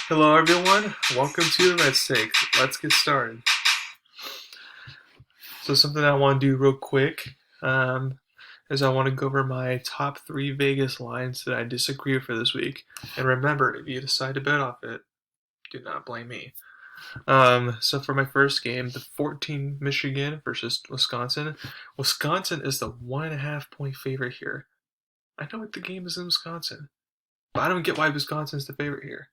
Hello, everyone. Welcome to the Red's Take. Let's get started. So, something I want to do real quick is I want to go over my top three Vegas lines that I disagree with for this week. And remember, if you decide to bet off it, do not blame me. So, for my first game, the 14 Michigan versus Wisconsin. Wisconsin is the 1.5 point favorite here. I know what the game is in Wisconsin, but I don't get why Wisconsin's the favorite here.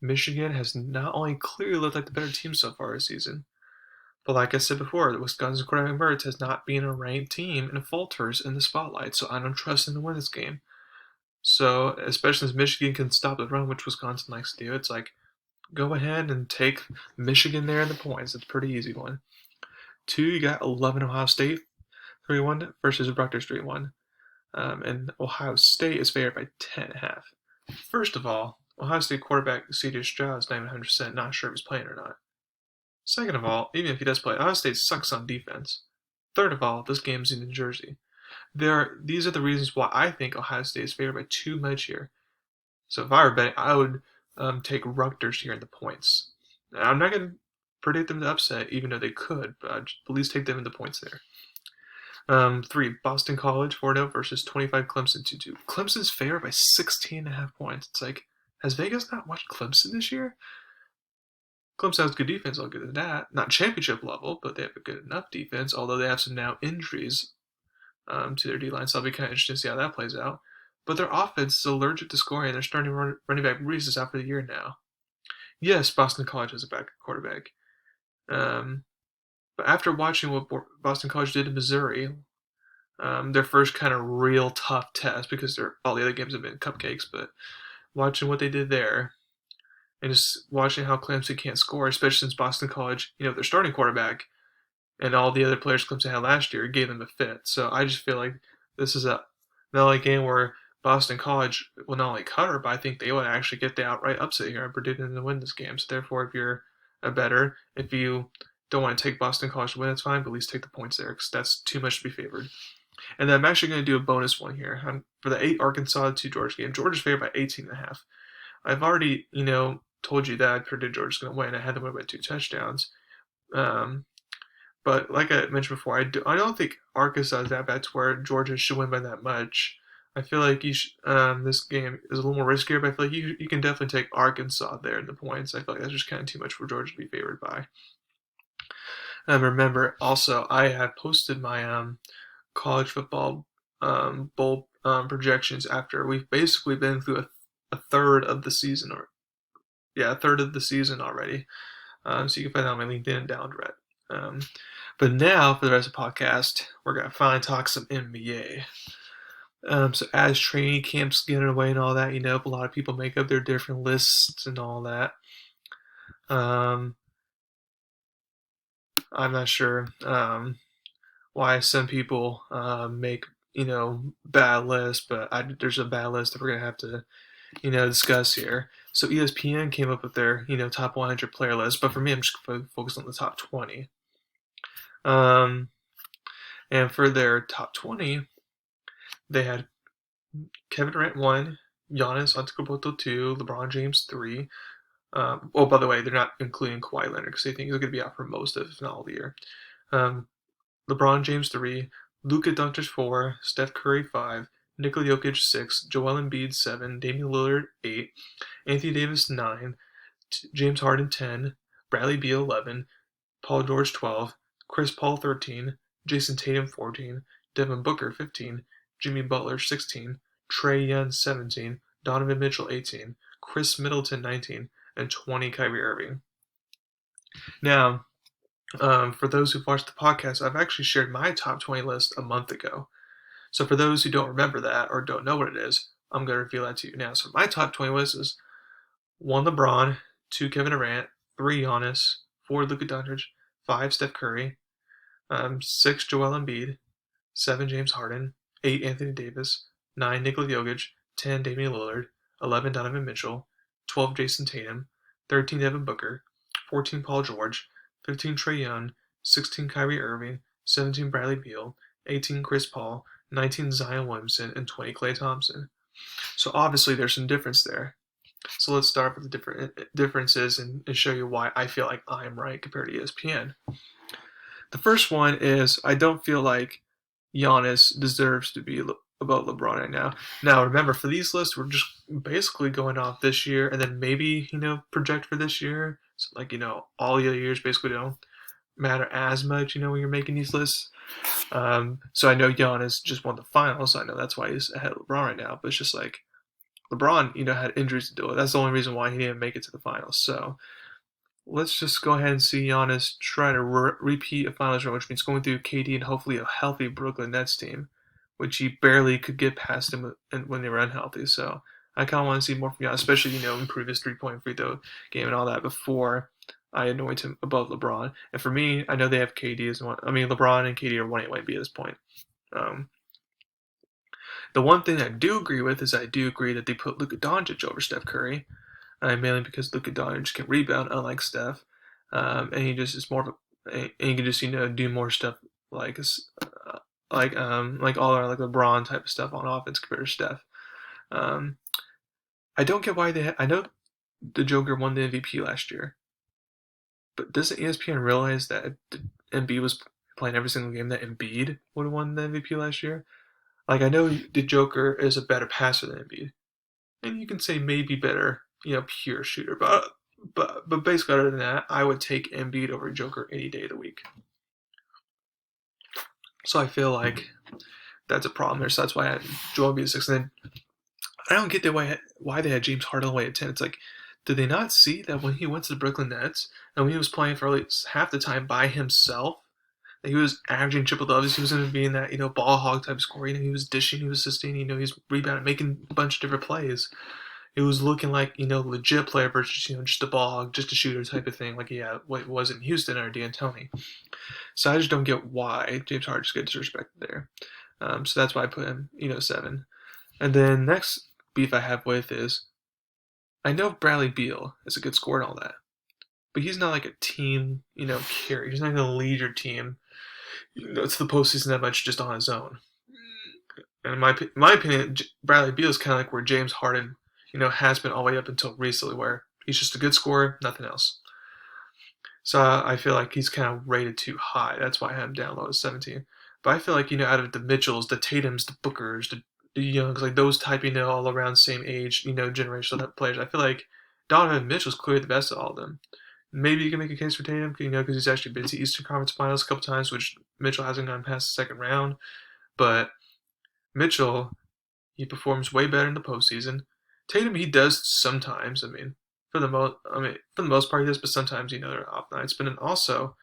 Michigan has not only clearly looked like the better team so far this season, but like I said before, the Wisconsin quarterback Mertz has not been a ranked team and falters in the spotlight, so I don't trust him to win this game. So, especially since Michigan can stop the run, which Wisconsin likes to do, it's like, go ahead and take Michigan there in the points. It's a pretty easy one. 2, you got 11 Ohio State 3-1 versus Rutgers 3-1. And Ohio State is favored by 10.5. First of all, Ohio State quarterback C.J. Stroud is not even 100% not sure if he's playing or not. Second of all, even if he does play, Ohio State sucks on defense. Third of all, this game's in New Jersey. These are the reasons why I think Ohio State is favored by too much here. So if I were betting, I would take Rutgers here in the points. Now, I'm not going to predict them to upset, even though they could, but I'd at least take them in the points there. 3, Boston College 4-0 versus 25 Clemson 2-2. Clemson's favored by 16.5 points. It's like, has Vegas not watched Clemson this year? Clemson has good defense, I'll give it that. Not championship level, but they have a good enough defense, although they have some now injuries to their D-line, so I'll be kind of interested to see how that plays out. But their offense is allergic to scoring. They're starting running back Reese is out for the year now. Yes, Boston College has a backup quarterback. But after watching what Boston College did in Missouri, their first kind of real tough test, because all the other games have been cupcakes, but watching what they did there, and just watching how Clemson can't score, especially since Boston College, their starting quarterback and all the other players Clemson had last year gave them a fit. So I just feel like this is not only a game where Boston College will not only cover, but I think they would actually get the outright upset here. I'm predicting them to win this game. So therefore, if you're a bettor, if you don't want to take Boston College to win, it's fine, but at least take the points there because that's too much to be favored. And then I'm actually going to do a bonus one here. For the 8 Arkansas to Georgia game, Georgia's favored by 18.5. I've already, told you that I predicted Georgia's going to win. I had them win by 2 touchdowns. But like I mentioned before, I don't think Arkansas is that bad to where Georgia should win by that much. I feel like this game is a little more riskier, but I feel like you can definitely take Arkansas there in the points. I feel like that's just kind of too much for Georgia to be favored by. Remember, also, I have posted my college football bowl projections after we've basically been through a third of the season, a third of the season already. So you can find out on my LinkedIn and down Durrett. But now, for the rest of the podcast, we're going to finally talk some NBA. So as training camps get away and all that, a lot of people make up their different lists and all that. I'm not sure why some people make, bad lists, but there's a bad list that we're going to have to, discuss here. So ESPN came up with their, top 100 player list, but for me, I'm just focused on the top 20. And for their top 20, they had Kevin Durant 1, Giannis Antetokounmpo 2, LeBron James 3. By the way, they're not including Kawhi Leonard because they think he's going to be out for most of, if not all the year. LeBron James 3, Luka Doncic 4, Steph Curry 5, Nikola Jokic 6, Joel Embiid 7, Damian Lillard 8, Anthony Davis 9, James Harden 10, Bradley Beal 11, Paul George 12, Chris Paul 13, Jason Tatum 14, Devin Booker 15, Jimmy Butler 16, Trae Young 17, Donovan Mitchell 18, Chris Middleton 19, and 20 Kyrie Irving. Now, for those who've watched the podcast, I've actually shared my top 20 list a month ago. So for those who don't remember that or don't know what it is, I'm going to reveal that to you now. So my top 20 list is 1 LeBron, 2 Kevin Durant, 3 Giannis, 4 Luka Doncic, 5 Steph Curry, 6 Joel Embiid, 7 James Harden, 8 Anthony Davis, 9 Nikola Jokic, 10 Damian Lillard, 11 Donovan Mitchell, 12 Jason Tatum, 13 Devin Booker, 14 Paul George, 15 Trae Young, 16 Kyrie Irving, 17 Bradley Beal, 18 Chris Paul, 19 Zion Williamson, and 20 Klay Thompson. So obviously there's some difference there. So let's start with the different differences and show you why I feel like I'm right compared to ESPN. The first one is I don't feel like Giannis deserves to be above LeBron right now. Now, remember, for these lists, we're just basically going off this year and then maybe, project for this year. So, like, all the other years basically don't matter as much, when you're making these lists. So I know Giannis just won the finals. So I know that's why he's ahead of LeBron right now. But it's just like LeBron, had injuries to deal with. That's the only reason why he didn't make it to the finals. So let's just go ahead and see Giannis try to repeat a finals run, which means going through KD and hopefully a healthy Brooklyn Nets team, which he barely could get past him when they were unhealthy. So I kind of want to see more from Giannis, especially improve his 3-point free throw game and all that before I anoint him above LeBron. And for me, I know they have KD as one. I mean, LeBron and KD are 1A, 1B at this point. Um, the one thing I do agree with is I do agree that they put Luka Doncic over Steph Curry, mainly because Luka Doncic can rebound, unlike Steph, and he just is more of a, and he can just do more stuff like like all our like LeBron type of stuff on offense compared to Steph. Um, I don't get why I know the Joker won the MVP last year, but doesn't ESPN realize that Embiid was playing every single game that Embiid would have won the MVP last year? Like I know the Joker is a better passer than Embiid, and you can say maybe better, pure shooter. But basically, other than that, I would take Embiid over Joker any day of the week. So I feel like that's a problem there. So that's why I had Joel Embiid at 6. And then I don't get why they had James Harden away at 10. It's like, did they not see that when he went to the Brooklyn Nets and when he was playing for at least half the time by himself, that he was averaging triple doubles. He was going to be in that ball hog type score. He was dishing, he was assisting. He's rebounding, making a bunch of different plays. It was looking like legit player versus just a ball hog, just a shooter type of thing, like what it was in Houston or D'Antoni. So I just don't get why James Harden just gets disrespected there. So that's why I put him 7. And then next beef I have with is I know Bradley Beal is a good scorer and all that, but he's not like a team carry. He's not going to lead your team to the postseason that much just on his own. And in my opinion, Bradley Beal is kind of like where James Harden has been all the way up until recently, where he's just a good scorer, nothing else. So I feel like he's kind of rated too high. That's why I have him down low at 17. But I feel like out of the Mitchells, the Tatums, the Bookers, the Youngs, like those type all around same age generational type players, I feel like Donovan Mitchell's clearly the best of all of them. Maybe you can make a case for Tatum, because he's actually been to Eastern Conference Finals a couple times, which Mitchell hasn't gone past the second round. But Mitchell, he performs way better in the postseason. Tatum, he does sometimes. For the most part, he does, but sometimes there are off nights. But then also,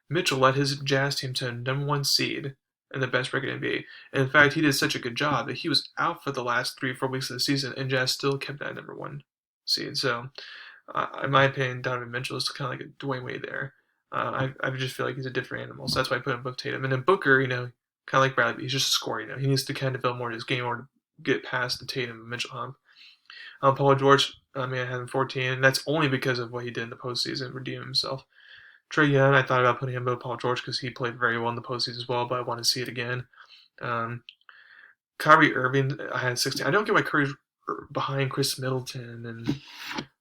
Mitchell led his Jazz team to a #1 seed and the best record in the NBA. And in fact, he did such a good job that he was out for the last 3 or 4 weeks of the season, and Jazz still kept that #1 seed. So, in my opinion, Donovan Mitchell is kind of like a Dwayne Wade there. I just feel like he's a different animal, so that's why I put him above Tatum. And then Booker, kind of like Bradley, he's just a scorer. He needs to kind of develop more in his game or to get past the Tatum and Mitchell hump. Paul George, I had him 14, and that's only because of what he did in the postseason, redeeming himself. Trae Young, I thought about putting him above Paul George because he played very well in the postseason as well, but I want to see it again. Um, Kyrie Irving, I had 16. I don't get why Curry's behind Chris Middleton and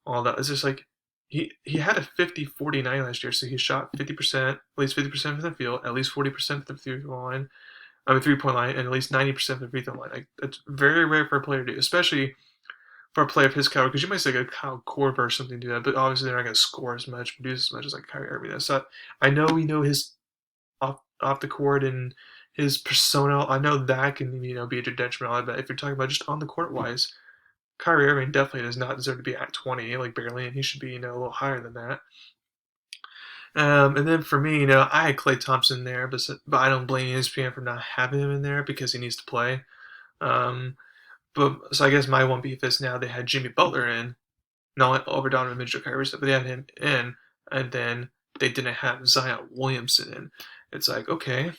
all that. It's just like he had a 50-49 last year, so he shot 50%, at least 50% from the field, at least 40% from the 3-point line, and at least 90% from the free throw line. Like that's very rare for a player to do, especially for a player of his caliber, because you might say like Kyle Korver or something do that, but obviously they're not going to score as much, produce as much as like Kyrie Irving does. So I know we know his off the court and his persona. I know that can be a detriment, but if you're talking about just on the court wise, Kyrie Irving definitely does not deserve to be at 20, like barely, and he should be a little higher than that. And then for me, I had Klay Thompson there, but I don't blame ESPN for not having him in there because he needs to play. Um, but so I guess my one beef is now they had Jimmy Butler in, not over Donovan Mitchell, Kyrie stuff, but they had him in, and then they didn't have Zion Williamson in. It's like, okay,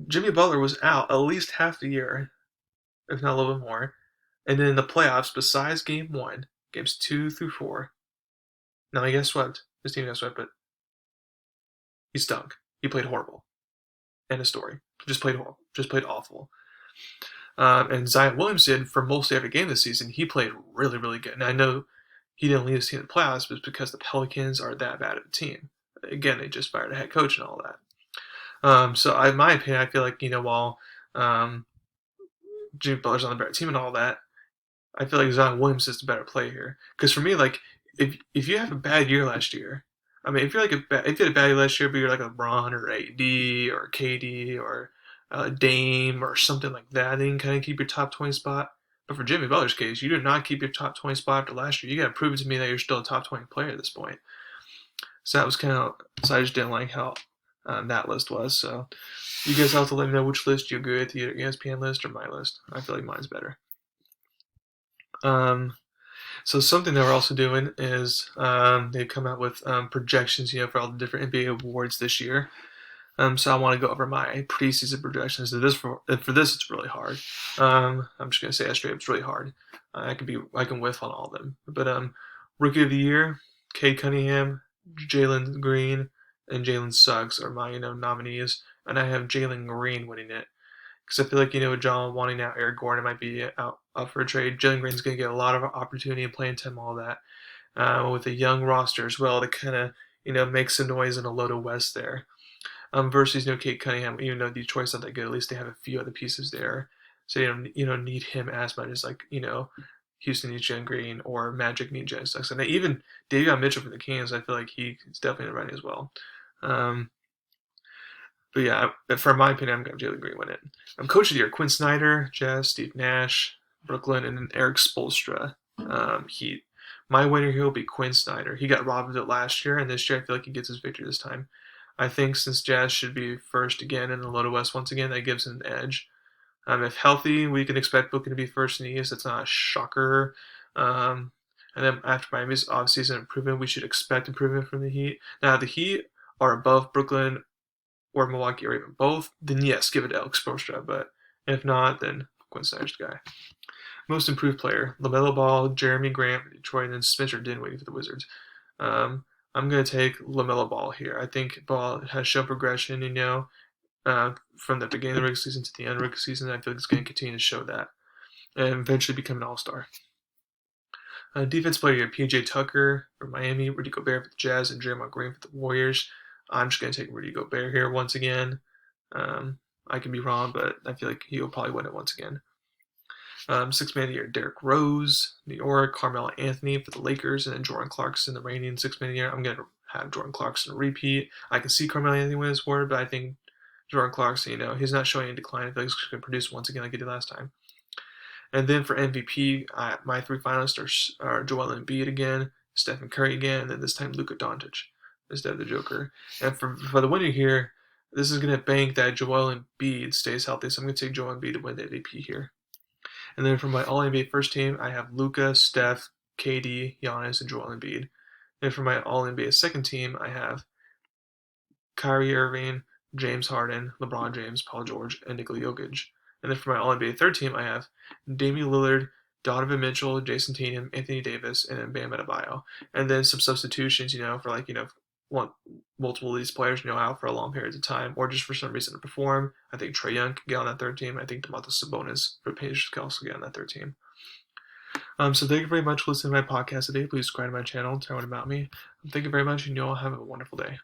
Jimmy Butler was out at least half the year, if not a little bit more, and then in the playoffs, besides Game 1, Games 2 through 4, now he got swept. His team got swept, but he stunk. He played horrible. End of story. Just played horrible. Just played awful. And Zion Williamson, for mostly every game this season, he played really, really good. And I know he didn't lead his team in the playoffs, but it's because the Pelicans are that bad of a team. Again, they just fired a head coach and all that. So, in my opinion, I feel like while um, Jimmy Butler's on the better team and all that, I feel like Zion Williamson is the better player here. Because for me, like if you have a bad year last year, I mean, if you had a bad year last year, but you're like a LeBron or AD or KD or Dame or something like that, then you can kind of keep your top 20 spot. But for Jimmy Butler's case, you do not keep your top 20 spot after last year. You got to prove it to me that you're still a top 20 player at this point. So that was so I just didn't like how that list was. So you guys have to let me know which list you agree with, either ESPN list or my list. I feel like mine's better. Um, so something that we're also doing is they've come out with projections, for all the different NBA awards this year. So I want to go over my preseason projections. For this, it's really hard. I'm just gonna say it straight up, it's really hard. I can whiff on all of them. But Rookie of the Year, Cade Cunningham, Jalen Green, and Jalen Suggs are my nominees, and I have Jalen Green winning it. Because I feel like, with John wanting out Eric Gordon might be out up for a trade. Jalen Green's going to get a lot of opportunity and playing time, all that. With a young roster as well to kind of, make some noise in a loaded West there. Versus, Cade Cunningham, even though Detroit's not that good, at least they have a few other pieces there. So you don't need him as much as, like, Houston needs Jalen Green or Magic needs Jalen Suggs. And even Davion Mitchell for the Kings, I feel like he's definitely in the running as well. But yeah, for my opinion, I'm going to Jalen Green win it. Coach of the Year, Quinn Snyder, Jazz, Steve Nash, Brooklyn, and then Eric Spoelstra, Heat. My winner here will be Quinn Snyder. He got robbed of it last year, and this year I feel like he gets his victory this time. I think since Jazz should be first again in the Loaded West once again, that gives him an edge. If healthy, we can expect Brooklyn to be first in the East. That's not a shocker. And then after Miami's offseason improvement, we should expect improvement from the Heat. Now, the Heat are above Brooklyn or Milwaukee or even both, then yes, give it to Alex Spoelstra. But if not, then Quinn Snyder's the guy. Most improved player, LaMelo Ball, Jeremy Grant for Detroit, and then Spencer Dinwiddie for the Wizards. I'm going to take LaMelo Ball here. I think Ball has shown progression, from the beginning of the regular season to the end of the regular season. I feel like he's going to continue to show that and eventually become an all-star. Defense player, PJ Tucker for Miami, Rudy Gobert for the Jazz, and Draymond Green for the Warriors. I'm just going to take Rudy Gobert here once again. I can be wrong, but I feel like he'll probably win it once again. Sixth man of the year, Derrick Rose, New York, Carmelo Anthony for the Lakers, and then Jordan Clarkson, the reigning sixth man of the year. I'm going to have Jordan Clarkson repeat. I can see Carmelo Anthony win his award, but I think Jordan Clarkson, he's not showing any decline. I feel like he's going to produce once again like he did last time. And then for MVP, my three finalists are Joel Embiid again, Stephen Curry again, and then this time Luka Doncic instead of the Joker. And for the winner here, this is going to bank that Joel Embiid stays healthy, so I'm going to take Joel Embiid to win the MVP here. And then for my All-NBA first team, I have Luka, Steph, KD, Giannis, and Joel Embiid. And for my All-NBA second team, I have Kyrie Irving, James Harden, LeBron James, Paul George, and Nikola Jokic. And then for my All-NBA third team, I have Damian Lillard, Donovan Mitchell, Jason Tatum, Anthony Davis, and Bam Adebayo. And then some substitutions, for multiple of these players, out for a long period of time, or just for some reason to perform. I think Trae Young can get on that third team. I think Domantas Sabonis for Pacers can also get on that third team. So thank you very much for listening to my podcast today. Please subscribe to my channel, tell everyone about me. Thank you very much, and you all have a wonderful day.